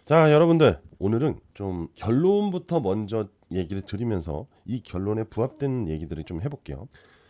자, 여러분들 오늘은 좀 결론부터 먼저 얘기를 드리면서 이 결론에 부합되는 얘기들을 좀 해볼게요.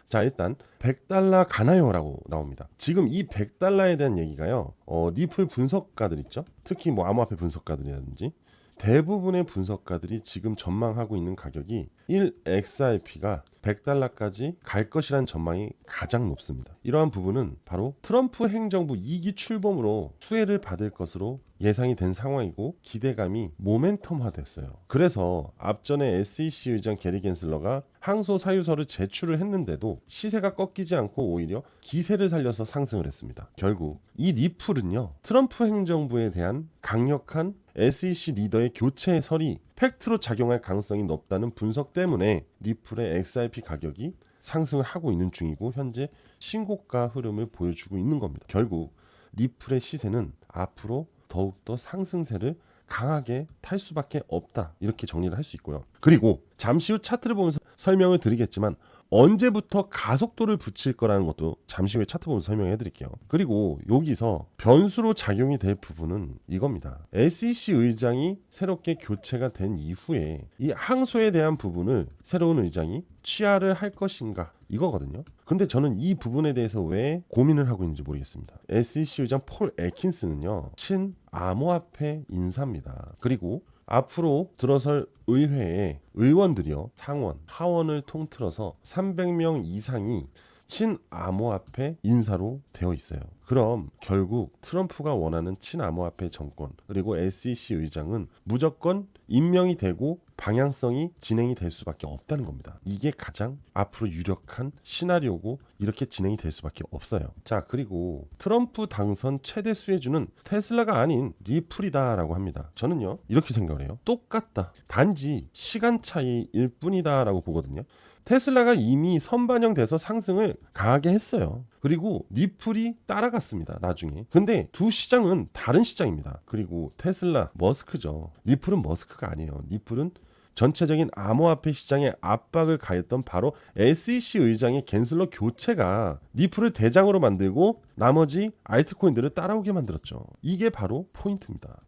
자, 일단 100달러 가나요라고 나옵니다. 지금 이 100달러에 대한 얘기가요. 리플 분석가들 있죠. 특히 뭐 암호화폐 분석가들이라든지 대부분의 분석가들이 지금 전망하고 있는 가격이 1XRP가 100달러까지 갈 것이란 전망이 가장 높습니다. 이러한 부분은 바로 트럼프 행정부 2기 출범으로 수혜를 받을 것으로 예상이 된 상황이고 기대감이 모멘텀화됐어요. 그래서 앞전에 SEC 의장 게리 겐슬러가 항소 사유서를 제출을 했는데도 시세가 꺾이지 않고 오히려 기세를 살려서 상승을 했습니다. 결국 이 리플은요, 트럼프 행정부에 대한 강력한 SEC 리더의 교체설이 팩트로 작용할 가능성이 높다는 분석 때문에 리플의 XRP 가격이 상승을 하고 있는 중이고 현재 신고가 흐름을 보여주고 있는 겁니다. 결국 리플의 시세는 앞으로 더욱더 상승세를 강하게 탈 수밖에 없다, 이렇게 정리를 할 수 있고요. 그리고 잠시 후 차트를 보면서 설명을 드리겠지만 언제부터 가속도를 붙일 거라는 것도 잠시 후에 차트 보면서 설명해 드릴게요. 그리고 여기서 변수로 작용이 될 부분은 이겁니다. SEC 의장이 새롭게 교체가 된 이후에 이 항소에 대한 부분을 새로운 의장이 취하를 할 것인가, 이거거든요. 근데 저는 이 부분에 대해서 왜 고민을 하고 있는지 모르겠습니다. SEC 의장 폴 애킨스는요, 친 암호화폐 인사입니다. 그리고 앞으로 들어설 의회에 의원들이요, 상원, 하원을 통틀어서 300명 이상이 친암호화폐 인사로 되어 있어요. 그럼 결국 트럼프가 원하는 친암호화폐 정권 그리고 SEC 의장은 무조건 임명이 되고 방향성이 진행이 될 수밖에 없다는 겁니다. 이게 가장 앞으로 유력한 시나리오고 이렇게 진행이 될 수밖에 없어요. 자, 그리고 트럼프 당선 최대 수혜주는 테슬라가 아닌 리플이다라고 합니다. 저는요, 이렇게 생각을 해요. 똑같다. 단지 시간 차이일 뿐이다라고 보거든요. 테슬라가 이미 선반영돼서 상승을 강하게 했어요. 그리고 리플이 따라갔습니다, 나중에. 근데 두 시장은 다른 시장입니다. 그리고 테슬라, 머스크죠. 리플은 머스크가 아니에요. 리플은 전체적인 암호화폐 시장에 압박을 가했던 바로 SEC 의장의 겐슬러 교체가 리플을 대장으로 만들고 나머지 알트코인들을 따라오게 만들었죠. 이게 바로 포인트입니다.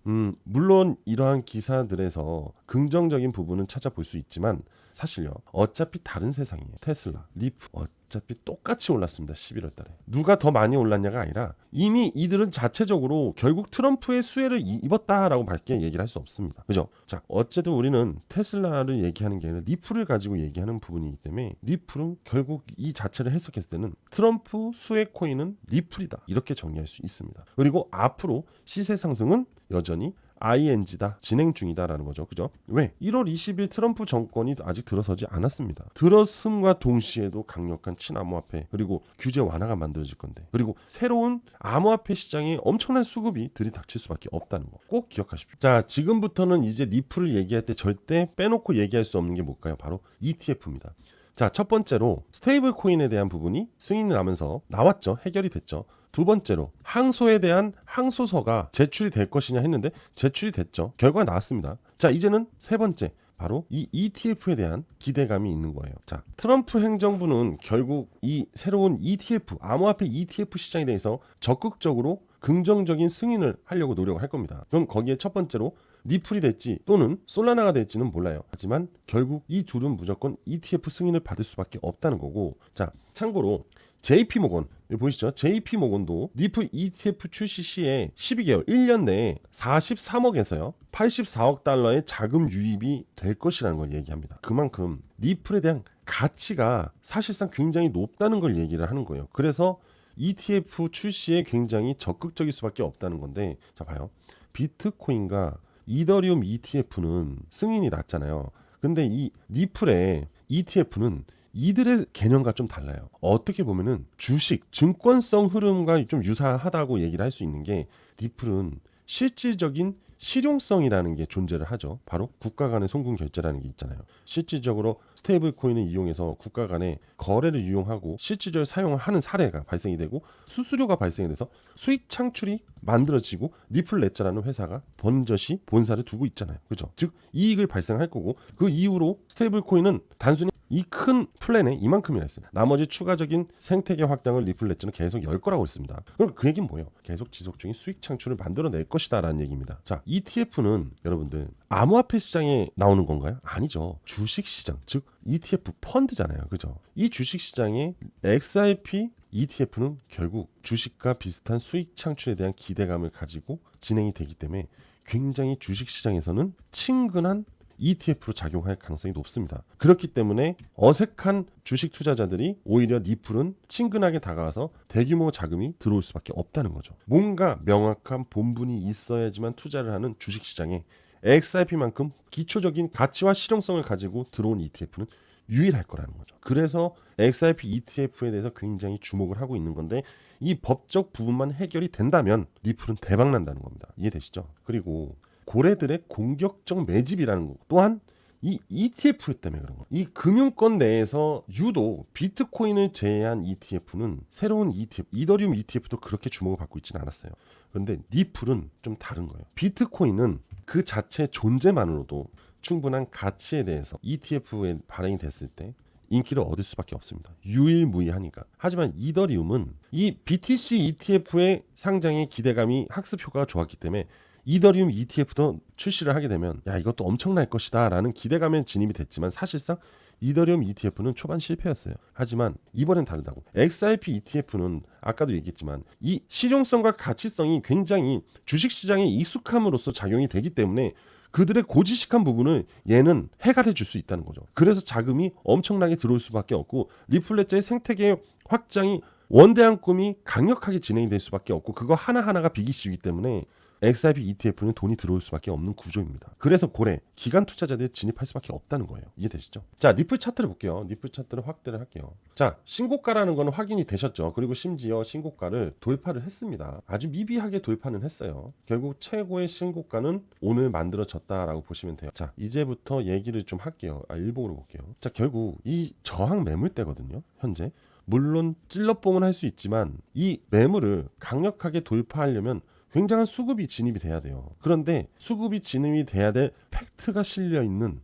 물론 이러한 기사들에서 긍정적인 부분은 찾아볼 수 있지만 사실요, 어차피 다른 세상이에요. 테슬라, 리플 어차피 똑같이 올랐습니다. 11월 달에. 누가 더 많이 올랐냐가 아니라 이미 이들은 자체적으로 결국 트럼프의 수혜를 입었다라고 밖에 얘기를 할 수 없습니다. 그죠? 자, 어쨌든 우리는 테슬라를 얘기하는 게 아니라 리플을 가지고 얘기하는 부분이기 때문에 리플은 결국 이 자체를 해석했을 때는 트럼프 수혜 코인은 리플이다, 이렇게 정리할 수 있습니다. 그리고 앞으로 시세 상승은 여전히 ING다, 진행 중이다라는 거죠. 그죠? 왜? 1월 20일 트럼프 정권이 아직 들어서지 않았습니다. 들어섬과 동시에도 강력한 친암호화폐 그리고 규제 완화가 만들어질 건데, 그리고 새로운 암호화폐 시장에 엄청난 수급이 들이닥칠 수밖에 없다는 거 꼭 기억하십시오. 자, 지금부터는 이제 리플을 얘기할 때 절대 빼놓고 얘기할 수 없는 게 뭘까요? 바로 ETF입니다. 자, 첫 번째로 스테이블 코인에 대한 부분이 승인이 나면서 나왔죠. 해결이 됐죠. 두 번째로 항소에 대한 항소서가 제출이 될 것이냐 했는데 제출이 됐죠. 결과가 나왔습니다. 자, 이제는 세 번째, 바로 이 ETF에 대한 기대감이 있는 거예요. 자, 트럼프 행정부는 결국 이 새로운 ETF, 암호화폐 ETF 시장에 대해서 적극적으로 긍정적인 승인을 하려고 노력을 할 겁니다. 그럼 거기에 첫 번째로 리플이 될지 또는 솔라나가 될지는 몰라요. 하지만 결국 이 둘은 무조건 ETF 승인을 받을 수밖에 없다는 거고, 자, 참고로 JP모건, 여기 보이시죠? JP모건도 리플 ETF 출시 시에 12개월, 1년 내에 43억에서요 84억 달러의 자금 유입이 될 것이라는 걸 얘기합니다. 그만큼 리플에 대한 가치가 사실상 굉장히 높다는 걸 얘기를 하는 거예요. 그래서 ETF 출시에 굉장히 적극적일 수밖에 없다는 건데, 자, 봐요. 비트코인과 이더리움 ETF는 승인이 났잖아요. 근데 이 리플의 ETF는 이들의 개념과 좀 달라요. 어떻게 보면은 주식, 증권성 흐름과 좀 유사하다고 얘기를 할 수 있는 게, 리플은 실질적인 실용성이라는 게 존재를 하죠. 바로 국가 간의 송금 결제라는 게 있잖아요. 실질적으로 스테이블 코인을 이용해서 국가 간의 거래를 이용하고 실질적으로 사용하는 사례가 발생이 되고 수수료가 발생이 돼서 수익 창출이 만들어지고 리플레자라는 회사가 번젓이 본사를 두고 있잖아요. 그죠? 즉 이익을 발생할 거고, 그 이후로 스테이블 코인은 단순히 이 큰 플랜에 이만큼이나 있어요. 나머지 추가적인 생태계 확장을 리플 렛츠는 계속 열 거라고 했습니다. 그럼 그 얘기는 뭐예요? 계속 지속적인 수익 창출을 만들어낼 것이다 라는 얘기입니다. 자, ETF는 여러분들 암호화폐 시장에 나오는 건가요? 아니죠. 주식시장, 즉 ETF 펀드잖아요. 그죠? 이 주식시장에 XRP ETF는 결국 주식과 비슷한 수익 창출에 대한 기대감을 가지고 진행이 되기 때문에 굉장히 주식시장에서는 친근한 ETF로 작용할 가능성이 높습니다. 그렇기 때문에 어색한 주식 투자자들이 오히려 리플은 친근하게 다가와서 대규모 자금이 들어올 수밖에 없다는 거죠. 뭔가 명확한 본분이 있어야지만 투자를 하는 주식시장에 XRP만큼 기초적인 가치와 실용성을 가지고 들어온 ETF는 유일할 거라는 거죠. 그래서 XRP ETF에 대해서 굉장히 주목을 하고 있는 건데 이 법적 부분만 해결이 된다면 리플은 대박 난다는 겁니다. 이해되시죠? 그리고 고래들의 공격적 매집이라는 것 또한 이 ETF 때문에 그런 거예요. 이 금융권 내에서 유독 비트코인을 제외한 ETF는 새로운 ETF, 이더리움 ETF도 그렇게 주목을 받고 있지는 않았어요. 그런데 리플은 좀 다른 거예요. 비트코인은 그 자체 존재만으로도 충분한 가치에 대해서 ETF에 발행이 됐을 때 인기를 얻을 수밖에 없습니다. 유일무이하니까. 하지만 이더리움은 이 BTC ETF의 상장의 기대감이 학습 효과가 좋았기 때문에 이더리움 ETF도 출시를 하게 되면 야 이것도 엄청날 것이다 라는 기대감에 진입이 됐지만 사실상 이더리움 ETF는 초반 실패였어요. 하지만 이번엔 다르다고. XRP ETF는 아까도 얘기했지만 이 실용성과 가치성이 굉장히 주식시장에 익숙함으로써 작용이 되기 때문에 그들의 고지식한 부분을 얘는 해결해 줄 수 있다는 거죠. 그래서 자금이 엄청나게 들어올 수밖에 없고 리플 렛츠의 생태계 확장이 원대한 꿈이 강력하게 진행이 될 수밖에 없고 그거 하나하나가 비기시기 때문에 XRP ETF는 돈이 들어올 수밖에 없는 구조입니다. 그래서 고래, 기관 투자자들이 진입할 수밖에 없다는 거예요. 이해되시죠? 자, 리플 차트를 볼게요. 리플 차트를 확대를 할게요. 자, 신고가라는 건 확인이 되셨죠? 그리고 심지어 신고가를 돌파를 했습니다. 아주 미비하게 돌파는 했어요. 결국 최고의 신고가는 오늘 만들어졌다라고 보시면 돼요. 자, 이제부터 얘기를 좀 할게요. 일봉으로 볼게요. 자, 결국 이 저항 매물대거든요. 현재. 물론 찔러뽕은 할 수 있지만 이 매물을 강력하게 돌파하려면 굉장한 수급이 진입이 돼야 돼요. 그런데 수급이 진입이 돼야 될 팩트가 실려 있는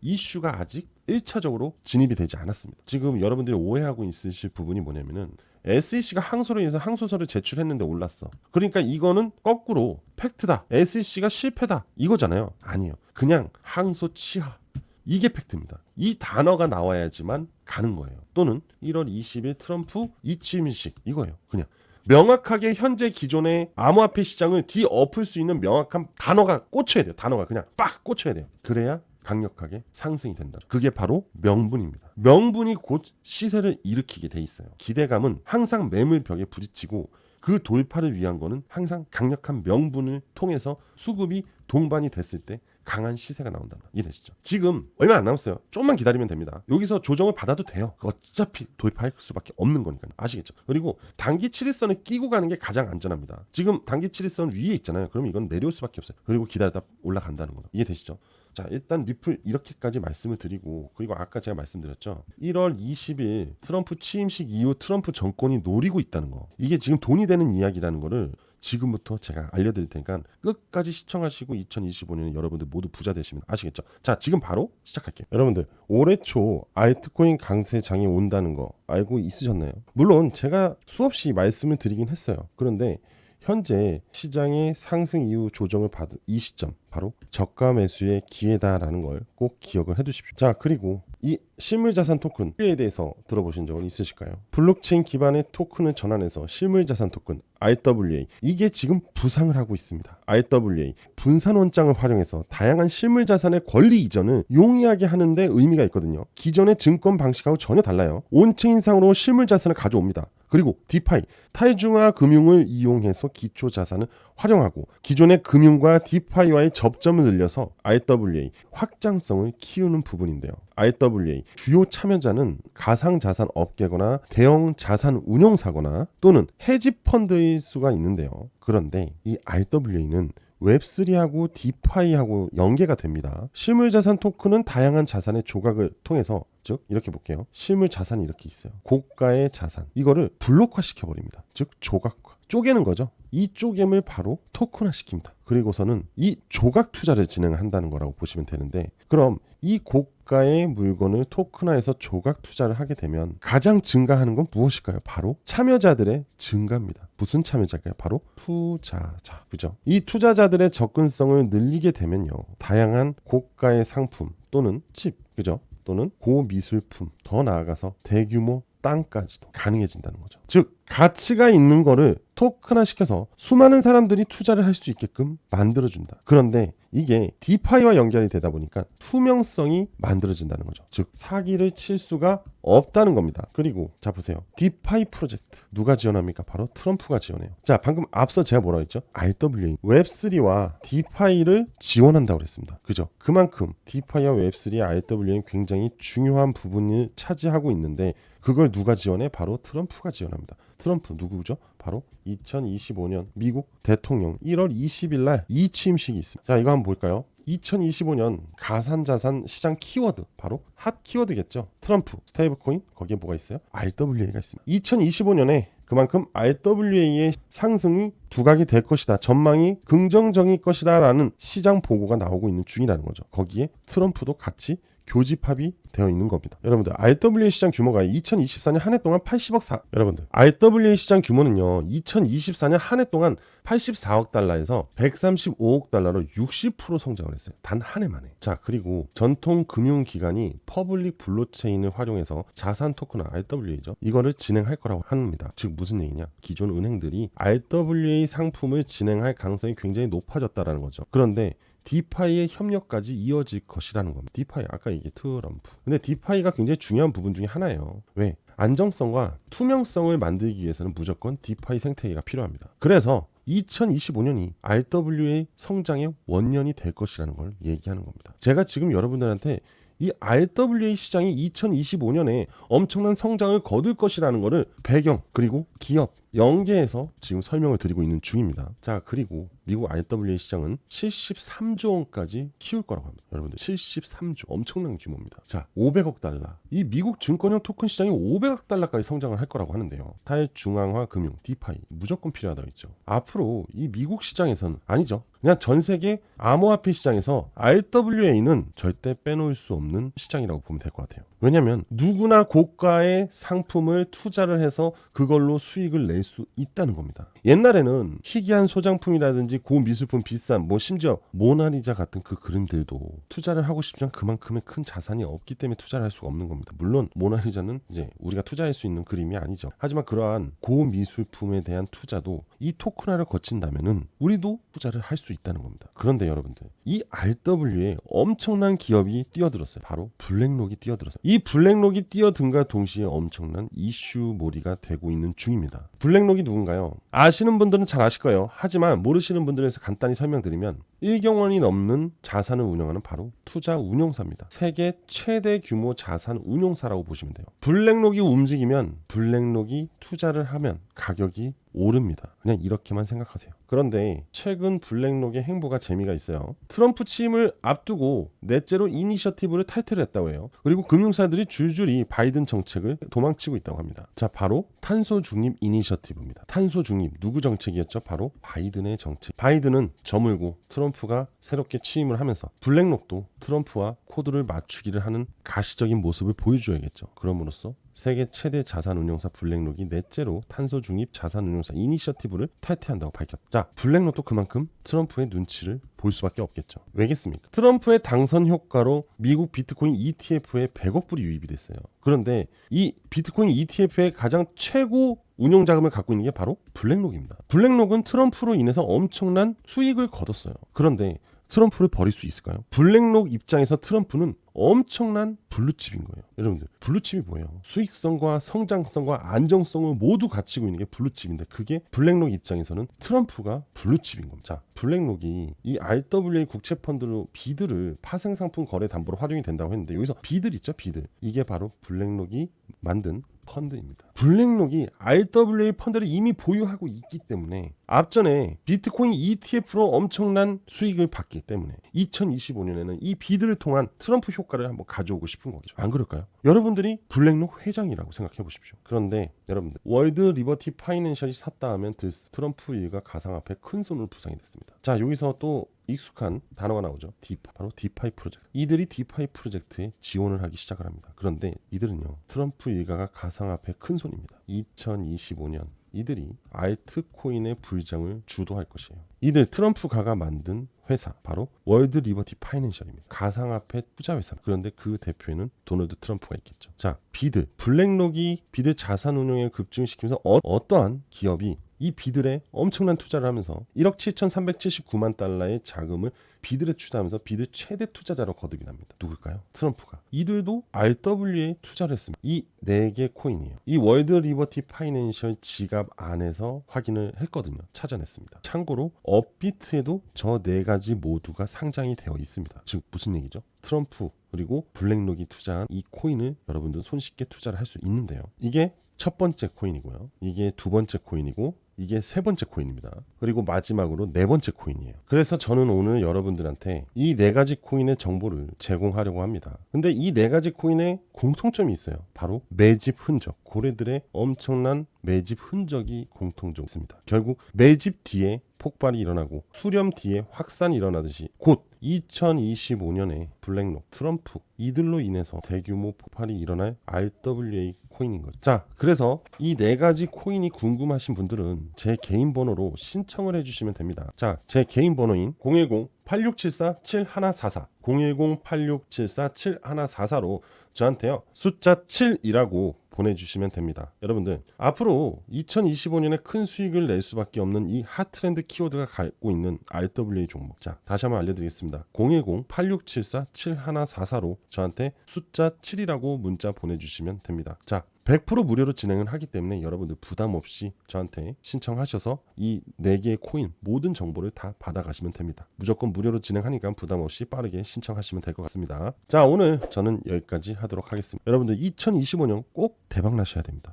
이슈가 아직 1차적으로 진입이 되지 않았습니다. 지금 여러분들이 오해하고 있으실 부분이 뭐냐면은 SEC가 항소로 인해서 항소서를 제출했는데 올랐어. 그러니까 이거는 거꾸로 팩트다. SEC가 실패다. 이거잖아요. 아니에요. 그냥 항소 취하. 이게 팩트입니다. 이 단어가 나와야지만 가는 거예요. 또는 1월 20일 트럼프 이취임식 이거예요. 그냥 명확하게 현재 기존의 암호화폐 시장을 뒤엎을 수 있는 명확한 단어가 꽂혀야 돼요. 단어가 그냥 빡 꽂혀야 돼요. 그래야 강력하게 상승이 된다. 그게 바로 명분입니다. 명분이 곧 시세를 일으키게 돼 있어요. 기대감은 항상 매물벽에 부딪히고 그 돌파를 위한 거는 항상 강력한 명분을 통해서 수급이 동반이 됐을 때 강한 시세가 나온다. 이해되시죠? 지금 얼마 안 남았어요. 조금만 기다리면 됩니다. 여기서 조정을 받아도 돼요. 어차피 돌파할 수밖에 없는 거니까요. 아시겠죠? 그리고 단기 7일선을 끼고 가는 게 가장 안전합니다. 지금 단기 7일선 위에 있잖아요. 그럼 이건 내려올 수밖에 없어요. 그리고 기다리다 올라간다는 거죠. 이해되시죠? 자, 일단 리플 이렇게까지 말씀을 드리고 그리고 아까 제가 말씀드렸죠. 1월 20일 트럼프 취임식 이후 트럼프 정권이 노리고 있다는 거. 이게 지금 돈이 되는 이야기라는 거를 지금부터 제가 알려드릴 테니까 끝까지 시청하시고 2025년에 여러분들 모두 부자 되시면 아시겠죠? 자, 지금 바로 시작할게요. 여러분들 올해 초 알트코인 강세장이 온다는 거 알고 있으셨나요? 물론 제가 수없이 말씀을 드리긴 했어요. 그런데 현재 시장의 상승 이후 조정을 받은 이 시점 바로 저가 매수의 기회다라는 걸 꼭 기억을 해두십시오. 자, 그리고 이 실물자산 토큰에 대해서 들어보신 적은 있으실까요? 블록체인 기반의 토큰을 전환해서 실물자산 토큰 RWA 이게 지금 부상을 하고 있습니다. RWA 분산 원장을 활용해서 다양한 실물자산의 권리 이전을 용이하게 하는데 의미가 있거든요. 기존의 증권 방식하고 전혀 달라요. 온체인상으로 실물자산을 가져옵니다. 그리고 디파이, 탈중화 금융을 이용해서 기초자산을 활용하고 기존의 금융과 디파이와의 접점을 늘려서 RWA 확장성을 키우는 부분인데요. RWA 주요 참여자는 가상자산 업계거나 대형 자산 운용사거나 또는 헤지펀드일 수가 있는데요. 그런데 이 RWA는 웹3하고 디파이하고 연계가 됩니다. 실물자산 토큰은 다양한 자산의 조각을 통해서 즉 이렇게 볼게요. 실물자산이 이렇게 있어요. 고가의 자산 이거를 블록화 시켜버립니다. 즉 조각화 쪼개는 거죠. 이 쪼개을 바로 토큰화 시킵니다. 그리고서는 이 조각 투자를 진행한다는 거라고 보시면 되는데 그럼 이 고가의 물건을 토큰화해서 조각 투자를 하게 되면 가장 증가하는 건 무엇일까요? 바로 참여자들의 증가입니다. 무슨 참여자일까요? 바로 투자자. 그죠? 이 투자자들의 접근성을 늘리게 되면요, 다양한 고가의 상품 또는 칩, 그죠? 또는 고미술품, 더 나아가서 대규모 땅까지도 가능해진다는 거죠. 즉 가치가 있는 거를 토큰화시켜서 수많은 사람들이 투자를 할 수 있게끔 만들어준다. 그런데 이게 디파이와 연결이 되다 보니까 투명성이 만들어진다는 거죠. 즉 사기를 칠 수가 없다는 겁니다. 그리고 자 보세요. 디파이 프로젝트 누가 지원합니까? 바로 트럼프가 지원해요. 자 방금 앞서 제가 뭐라고 했죠? RWA 웹3와 디파이를 지원한다고 그랬습니다. 그죠? 그만큼 디파이와 웹3, RWA는 굉장히 중요한 부분을 차지하고 있는데 그걸 누가 지원해? 바로 트럼프가 지원합니다. 트럼프 누구죠? 바로 2025년 미국 대통령 1월 20일 날 이 취임식이 있습니다. 자 이거 한번 볼까요? 2025년 가상자산 시장 키워드 바로 핫 키워드겠죠. 트럼프, 스테이블코인 거기에 뭐가 있어요? RWA가 있습니다. 2025년에 그만큼 RWA의 상승이 두각이 될 것이다. 전망이 긍정적일 것이다 라는 시장 보고가 나오고 있는 중이라는 거죠. 거기에 트럼프도 같이 교집합이 되어 있는 겁니다. 여러분들 RWA 시장 규모가 2024년 한 해 동안 80억 여러분들 RWA 시장 규모는요 2024년 한 해 동안 84억 달러에서 135억 달러로 60% 성장을 했어요. 단 한 해만에. 자 그리고 전통 금융기관이 퍼블릭 블록체인을 활용해서 자산 토큰화 RWA죠. 이거를 진행할 거라고 합니다. 즉 무슨 얘기냐? 기존 은행들이 RWA 상품을 진행할 가능성이 굉장히 높아졌다라는 거죠. 그런데 디파이의 협력까지 이어질 것이라는 겁니다. 디파이 아까 얘기한 트럼프. 근데 디파이가 굉장히 중요한 부분 중에 하나예요. 왜? 안정성과 투명성을 만들기 위해서는 무조건 디파이 생태계가 필요합니다. 그래서 2025년이 RWA 성장의 원년이 될 것이라는 걸 얘기하는 겁니다. 제가 지금 여러분들한테 이 RWA 시장이 2025년에 엄청난 성장을 거둘 것이라는 것을 배경 그리고 기업 연계해서 지금 설명을 드리고 있는 중입니다. 자 그리고 미국 RWA 시장은 73조 원까지 키울 거라고 합니다. 여러분들 73조 엄청난 규모입니다. 자 500억 달러 이 미국 증권형 토큰 시장이 500억 달러까지 성장을 할 거라고 하는데요. 탈중앙화 금융 디파이 무조건 필요하다고 했죠. 앞으로 이 미국 시장에서는 아니죠. 그냥 전 세계 암호화폐 시장에서 RWA는 절대 빼놓을 수 없는 시장이라고 보면 될 것 같아요. 왜냐하면 누구나 고가의 상품을 투자를 해서 그걸로 수익을 낼 수 있다는 겁니다. 옛날에는 희귀한 소장품이라든지 고미술품 비싼 뭐 심지어 모나리자 같은 그 그림들도 투자를 하고 싶지만 그만큼의 큰 자산이 없기 때문에 투자를 할 수가 없는 겁니다. 물론 모나리자는 이제 우리가 투자할 수 있는 그림이 아니죠. 하지만 그러한 고미술품에 대한 투자도 이 토큰화를 거친다면은 우리도 투자를 할 수 있다는 겁니다. 그런데 여러분들 이 RWA에 엄청난 기업이 뛰어들었어요. 바로 블랙록이 뛰어들었어요. 이 블랙록이 뛰어든과 동시에 엄청난 이슈몰이가 되고 있는 중입니다. 블랙록이 누군가요? 아시는 분들은 잘 아실 거예요. 하지만 모르시는 분들에서 간단히 설명드리면 1경 원이 넘는 자산을 운영하는 바로 투자 운용사입니다. 세계 최대 규모 자산 운용사라고 보시면 돼요. 블랙록이 움직이면 블랙록이 투자를 하면 가격이 오릅니다. 그냥 이렇게만 생각하세요. 그런데 최근 블랙록의 행보가 재미가 있어요. 트럼프 취임을 앞두고 넷째로 이니셔티브를 탈퇴했다고 해요. 그리고 금융사들이 줄줄이 바이든 정책을 도망치고 있다고 합니다. 자, 바로 탄소 중립 이니셔티브입니다. 탄소 중립 누구 정책이었죠? 바로 바이든의 정책. 바이든은 저물고 트럼프가 새롭게 취임을 하면서 블랙록도 트럼프와 코드를 맞추기를 하는 가시적인 모습을 보여줘야겠죠. 그럼으로써 세계 최대 자산운용사 블랙록이 넷째로 탄소 중립 자산운용사 이니셔티브를 탈퇴한다고 밝혔다. 자, 블랙록도 그만큼 트럼프의 눈치를 볼 수밖에 없겠죠. 왜겠습니까? 트럼프의 당선 효과로 미국 비트코인 ETF에 100억 불이 유입이 됐어요. 그런데 이 비트코인 ETF의 가장 최고 운용 자금을 갖고 있는 게 바로 블랙록입니다. 블랙록은 트럼프로 인해서 엄청난 수익을 거뒀어요. 그런데 트럼프를 버릴 수 있을까요? 블랙록 입장에서 트럼프는 엄청난 블루칩인 거예요. 여러분들 블루칩이 뭐예요? 수익성과 성장성과 안정성을 모두 갖추고 있는 게 블루칩인데 그게 블랙록 입장에서는 트럼프가 블루칩인 겁니다. 자, 블랙록이 이 RWA 국채펀드로 비드를 파생상품 거래 담보로 활용이 된다고 했는데 여기서 비들 있죠? 비들. 이게 바로 블랙록이 만든 펀드입니다. 블랙록이 RWA 펀드를 이미 보유하고 있기 때문에 앞전에 비트코인 ETF로 엄청난 수익을 받기 때문에 2025년에는 이 비드를 통한 트럼프 효과를 한번 가져오고 싶은 거죠. 안 그럴까요? 여러분들이 블랙록 회장이라고 생각해 보십시오. 그런데 여러분들 월드 리버티 파이낸셜이 샀다 하면 트럼프 일가 가상화폐 큰 손으로 부상이 됐습니다. 자, 여기서 또 익숙한 단어가 나오죠. 바로 디파이 프로젝트. 이들이 디파이 프로젝트에 지원을 하기 시작을 합니다. 그런데 이들은요, 트럼프 일가가 가상화폐 큰 손입니다. 2025년 이들이 알트코인의 불장을 주도할 것이에요. 이들 트럼프가가 만든 회사 바로 월드 리버티 파이낸셜입니다. 가상화폐 투자 회사. 그런데 그 대표에는 도널드 트럼프가 있겠죠. 자, 비드, 블랙록이 비드 자산 운용에 급증시키면서 어떠한 기업이 이 비들에 엄청난 투자를 하면서 1억 7,379만 달러의 자금을 비들에 투자하면서 비드 최대 투자자로 거듭이 납니다. 누굴까요? 트럼프가. 이들도 RWA에 투자를 했습니다. 이 4개 코인이에요. 이 월드 리버티 파이낸셜 지갑 안에서 확인을 했거든요. 찾아냈습니다. 참고로 업비트에도 저 4가지 모두가 상장이 되어 있습니다. 즉 무슨 얘기죠? 트럼프 그리고 블랙록이 투자한 이 코인을 여러분들 손쉽게 투자를 할 수 있는데요. 이게 첫 번째 코인이고요. 이게 두 번째 코인이고 이게 세 번째 코인입니다. 그리고 마지막으로 네 번째 코인이에요. 그래서 저는 오늘 여러분들한테 이 4가지 코인의 정보를 제공하려고 합니다. 근데 이 4가지 코인에 공통점이 있어요. 바로 매집 흔적. 고래들의 엄청난 매집 흔적이 공통적으로 있습니다. 결국 매집 뒤에 폭발이 일어나고 수렴 뒤에 확산이 일어나듯이 곧 2025년에 블랙록, 트럼프 이들로 인해서 대규모 폭발이 일어날 RWA 코인인 거죠. 자, 그래서 이 4가지 코인이 궁금하신 분들은 제 개인 번호로 신청을 해주시면 됩니다. 자, 제 개인 번호인 010-8674-7144 010-8674-7144로 저한테요 숫자 7이라고 보내주시면 됩니다. 여러분들 앞으로 2025년에 큰 수익을 낼 수밖에 없는 이 핫트렌드 키워드가 갖고 있는 RWA 종목. 자, 다시 한번 알려드리겠습니다. 010-8674-7144로 저한테 숫자 7이라고 문자 보내주시면 됩니다. 자, 100% 무료로 진행을 하기 때문에 여러분들 부담 없이 저한테 신청하셔서 이 4개의 코인 모든 정보를 다 받아가시면 됩니다. 무조건 무료로 진행하니까 부담 없이 빠르게 신청하시면 될 것 같습니다. 자, 오늘 저는 여기까지 하도록 하겠습니다. 여러분들 2025년 꼭 대박 나셔야 됩니다.